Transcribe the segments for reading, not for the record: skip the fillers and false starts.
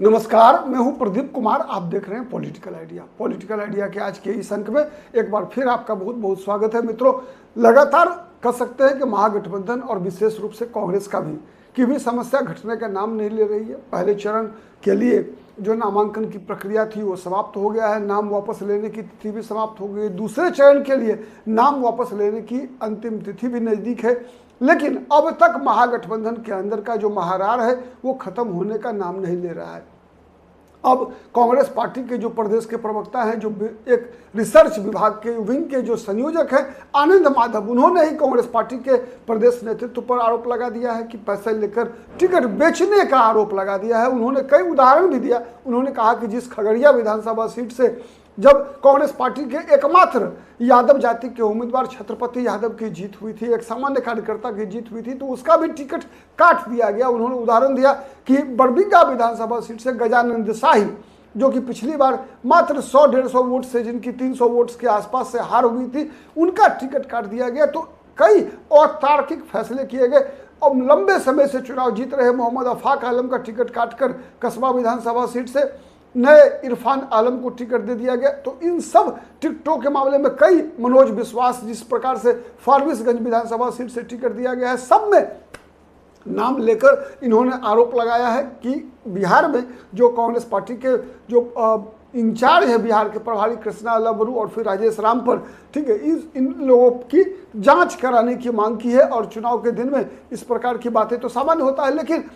नमस्कार, मैं हूं प्रदीप कुमार। आप देख रहे हैं पॉलिटिकल आइडिया। पॉलिटिकल आइडिया के आज के इस अंक में एक बार फिर आपका बहुत बहुत स्वागत है। मित्रों, लगातार कह सकते हैं कि महागठबंधन और विशेष रूप से कांग्रेस की भी समस्या घटने का नाम नहीं ले रही है। पहले चरण के लिए जो नामांकन की प्रक्रिया थी वो समाप्त हो गया है, नाम वापस लेने की तिथि भी समाप्त हो गई। दूसरे चरण के लिए नाम वापस लेने की अंतिम तिथि भी नज़दीक है, लेकिन अब तक महागठबंधन के अंदर का जो महारार है वो खत्म होने का नाम नहीं ले रहा है। अब कांग्रेस पार्टी के जो प्रदेश के प्रवक्ता हैं, जो एक रिसर्च विभाग के विंग के जो संयोजक हैं आनंद माधव, उन्होंने ही कांग्रेस पार्टी के प्रदेश नेतृत्व पर आरोप लगा दिया है कि पैसे लेकर टिकट बेचने का आरोप लगा दिया है। उन्होंने कई उदाहरण भी दिया। उन्होंने कहा कि जिस खगड़िया विधानसभा सीट से जब कांग्रेस पार्टी के एकमात्र यादव जाति के उम्मीदवार छत्रपति यादव की जीत हुई थी, एक सामान्य कार्यकर्ता की जीत हुई थी, तो उसका भी टिकट काट दिया गया। उन्होंने उदाहरण दिया कि बरबीघा विधानसभा सीट से गजानंद शाही, जो कि पिछली बार मात्र 100-150 वोट से, जिनकी 300 वोट्स के आसपास से हार हुई थी, उनका टिकट काट दिया गया। तो कई अतार्किक फैसले किए गए। और लंबे समय से चुनाव जीत रहे मोहम्मद अफाक आलम का टिकट काटकर कसबा विधानसभा सीट से नए इरफान आलम को टिकट दे दिया गया। तो इन सब टिकटों के मामले में कई मनोज विश्वास, जिस प्रकार से फारबिसगंज विधानसभा सीट से टिकट दिया गया है, सब में नाम लेकर इन्होंने आरोप लगाया है कि बिहार में जो कांग्रेस पार्टी के जो इंचार्ज है बिहार के प्रभारी कृष्णा लबरू और फिर राजेश राम पर, ठीक है, इन लोगों की जांच कराने की मांग की है। और चुनाव के दिन में इस प्रकार की बातें तो सामान्य होता है, लेकिन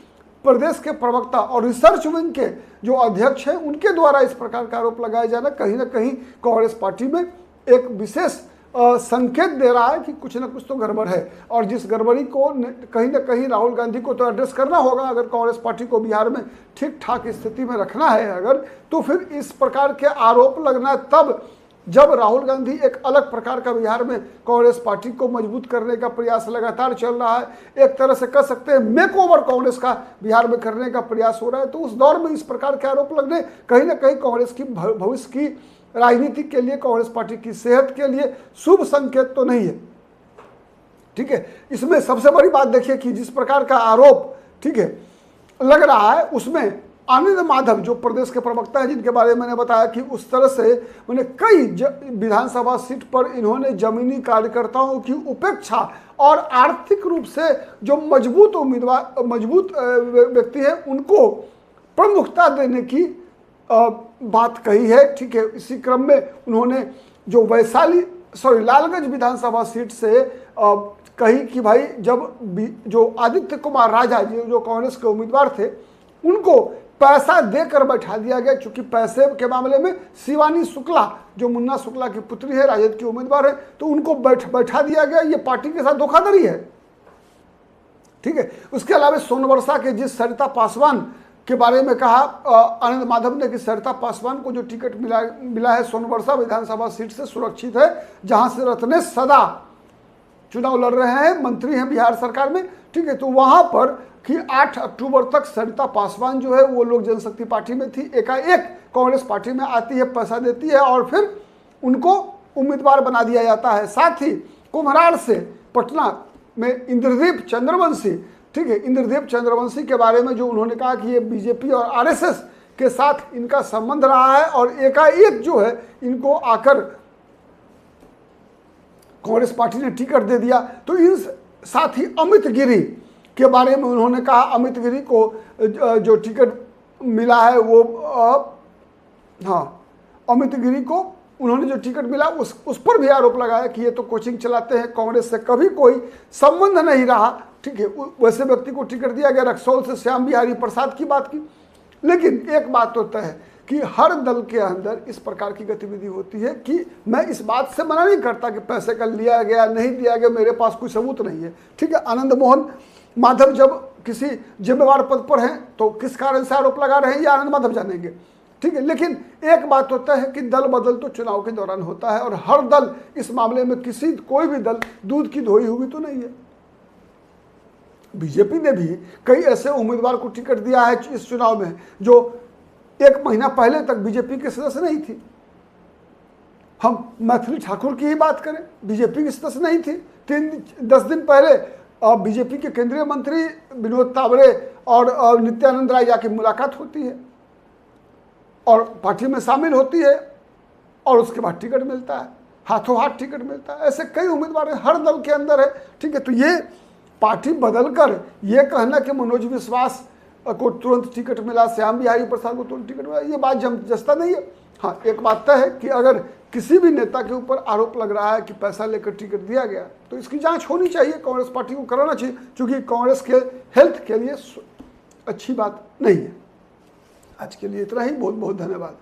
प्रदेश के प्रवक्ता और रिसर्च विंग के जो अध्यक्ष हैं उनके द्वारा इस प्रकार का आरोप लगाया जाना कहीं ना कहीं कांग्रेस पार्टी में एक विशेष संकेत दे रहा है कि कुछ ना कुछ तो गड़बड़ है। और जिस गड़बड़ी को कहीं ना कहीं राहुल गांधी को तो एड्रेस करना होगा। अगर कांग्रेस पार्टी को बिहार में ठीक ठाक स्थिति में रखना है अगर, तो फिर इस प्रकार के आरोप लगना तब जब राहुल गांधी एक अलग प्रकार का बिहार में कांग्रेस पार्टी को मजबूत करने का प्रयास लगातार चल रहा है। एक तरह से कह सकते हैं मेक ओवर कांग्रेस का बिहार में करने का प्रयास हो रहा है। तो उस दौर में इस प्रकार के आरोप लगने कहीं ना कहीं कांग्रेस की भविष्य की राजनीति के लिए, कांग्रेस पार्टी की सेहत के लिए शुभ संकेत तो नहीं है। ठीक है, इसमें सबसे बड़ी बात देखिए कि जिस प्रकार का आरोप, ठीक है, लग रहा है, उसमें आनंद माधव जो प्रदेश के प्रवक्ता हैं, जिनके बारे में मैंने बताया कि उस तरह से मैंने कई विधानसभा सीट पर इन्होंने जमीनी कार्यकर्ताओं की उपेक्षा और आर्थिक रूप से जो मजबूत व्यक्ति है उनको प्रमुखता देने की बात कही है। ठीक है, इसी क्रम में उन्होंने जो लालगंज विधानसभा सीट से कही कि भाई जब जो आदित्य कुमार राजा जो कांग्रेस के उम्मीदवार थे उनको पैसा देकर बैठा दिया गया, क्योंकि पैसे के मामले में शिवानी शुक्ला जो मुन्ना शुक्ला की पुत्री है, राजद की उम्मीदवार है, तो उनको बैठा दिया गया। ये पार्टी के साथ धोखाधड़ी है। ठीक है, उसके अलावा सोनवर्षा के जिस सरिता पासवान के बारे में कहा आनंद माधव ने कि सरिता पासवान को जो टिकट मिला है सोनवर्षा विधानसभा सीट से सुरक्षित है, जहां से रत्नेश सदा चुनाव लड़ रहे हैं, मंत्री हैं बिहार सरकार में। ठीक है, तो वहां पर कि 8 अक्टूबर तक सरिता पासवान जो है वो लोक जनशक्ति पार्टी में थी, एकाएक कांग्रेस पार्टी में आती है, पैसा देती है और फिर उनको उम्मीदवार बना दिया जाता है। साथ ही कुम्हरार से पटना में इंद्रदीप चंद्रवंशी, ठीक है, इंद्रदीप चंद्रवंशी के बारे में जो उन्होंने कहा कि ये बीजेपी और आरएसएस के साथ इनका संबंध रहा है और एकाएक जो है इनको आकर कांग्रेस पार्टी ने टिकट दे दिया। तो इन साथ ही अमित गिरी के बारे में उन्होंने कहा, अमित गिरी को जो टिकट मिला है वो अमित गिरी को उन्होंने जो टिकट मिला उस पर भी आरोप लगाया कि ये तो कोचिंग चलाते हैं, कांग्रेस से कभी कोई संबंध नहीं रहा। ठीक है, वैसे व्यक्ति को टिकट दिया गया। रक्सौल से श्याम बिहारी प्रसाद की बात की। लेकिन एक बात तो तय है कि हर दल के अंदर इस प्रकार की गतिविधि होती है कि मैं इस बात से मना नहीं करता कि पैसे का लिया गया नहीं दिया गया, मेरे पास कोई सबूत नहीं है। ठीक है, आनंद मोहन माधव जब किसी जिम्मेवार पद पर हैं तो किस कारण से आरोप लगा रहे हैं ये आनंद माधव जानेंगे। ठीक है, लेकिन एक बात होता है कि दल बदल तो चुनाव के दौरान होता है और हर दल इस मामले में कोई भी दल दूध की धोई हुई तो नहीं है। बीजेपी ने भी कई ऐसे उम्मीदवार को टिकट दिया है इस चुनाव में जो 1 महीना पहले तक बीजेपी के सदस्य नहीं थी। हम मैथिली ठाकुर की ही बात करें, बीजेपी की सदस्य नहीं थी। 10 दिन पहले बीजेपी के केंद्रीय मंत्री विनोद तावड़े और नित्यानंद राय की मुलाकात होती है। और पार्टी में शामिल होती है और उसके बाद टिकट मिलता है, हाथों हाथ टिकट मिलता है। ऐसे कई उम्मीदवार हर दल के अंदर है, ठीक है। तो ये पार्टी बदलकर ये कहना कि मनोज विश्वास को तुरंत टिकट मिला, श्याम बिहारी प्रसाद को तुरंत टिकट मिला, ये बात जचता नहीं है। हाँ, एक बात तय है कि अगर किसी भी नेता के ऊपर आरोप लग रहा है कि पैसा लेकर टिकट दिया गया तो इसकी जांच होनी चाहिए, कांग्रेस पार्टी को कराना चाहिए, क्योंकि कांग्रेस के हेल्थ के लिए अच्छी बात नहीं है। आज के लिए इतना ही, बहुत बहुत धन्यवाद।